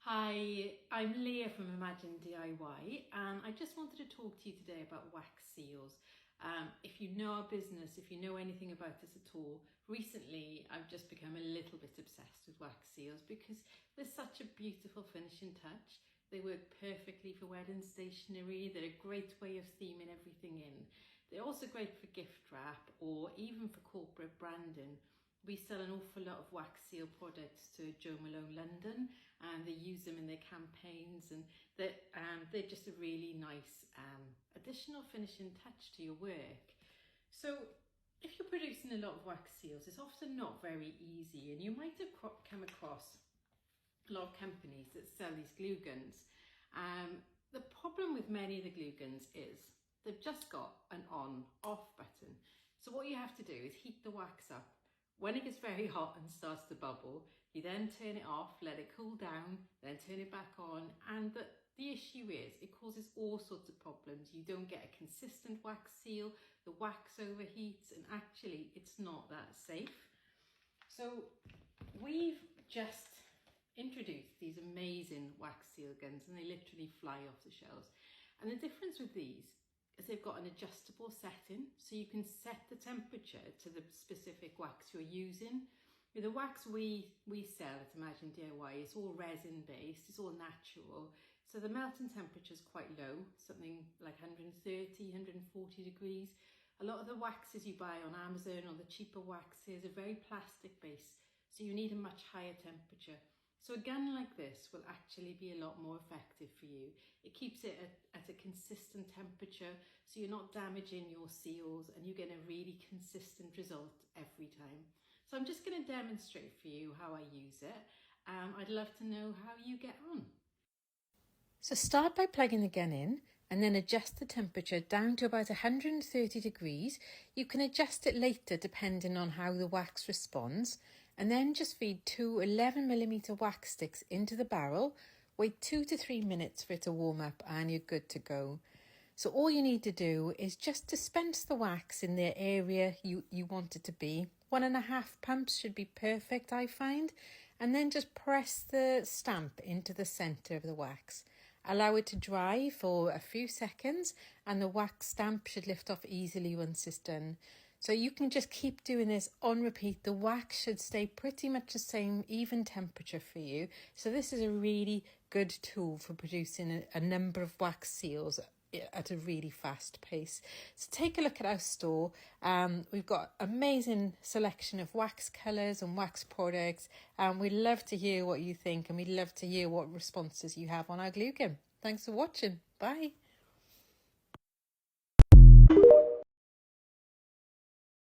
Hi, I'm Leah from Imagine DIY and I just wanted to talk to you today about wax seals. If you know our business, if you know anything about us at all, recently I've just become a little bit obsessed with wax seals because they're such a beautiful finishing touch. They work perfectly for wedding stationery. They're a great way of theming everything in. They're also great for gift wrap or even for corporate branding. We sell an awful lot of wax seal products to Jo Malone London and they use them in their campaigns, and they're just a really nice additional finishing touch to your work. So if you're producing a lot of wax seals, it's often not very easy, and you might have come across a lot of companies that sell these glue guns. The problem with many of the glue guns is they've just got an on-off button. So what you have to do is heat the wax up. When it gets very hot and starts to bubble, you then turn it off, let it cool down, then turn it back on. And the issue is it causes all sorts of problems. You don't get a consistent wax seal, the wax overheats, and actually it's not that safe. So we've just introduced these amazing wax seal guns and they literally fly off the shelves. And the difference with these is they've got an adjustable setting, so you can set the temperature to the specific wax you're using. With the wax we sell at Imagine DIY, it's all resin based, it's all natural, so the melting temperature is quite low, something like 130, 140 degrees. A lot of the waxes you buy on Amazon or the cheaper waxes are very plastic based, so you need a much higher temperature. So a gun like this will actually be a lot more effective for you. It keeps it at a consistent temperature, so you're not damaging your seals and you get a really consistent result every time. So I'm just going to demonstrate for you how I use it. I'd love to know how you get on. So start by plugging the gun in and then adjust the temperature down to about 130 degrees. You can adjust it later depending on how the wax responds, and then just feed two 11mm wax sticks into the barrel. Wait 2 to 3 minutes for it to warm up and you're good to go. So all you need to do is just dispense the wax in the area you want it to be. 1.5 pumps should be perfect, I find. And then just press the stamp into the centre of the wax. Allow it to dry for a few seconds and the wax stamp should lift off easily once it's done. So you can just keep doing this on repeat. The wax should stay pretty much the same, even temperature for you. So this is a really good tool for producing a number of wax seals at a really fast pace. So take a look at our store. We've got amazing selection of wax colours and wax products, and we'd love to hear what you think, and we'd love to hear what responses you have on our glue gun. Thanks for watching. Bye.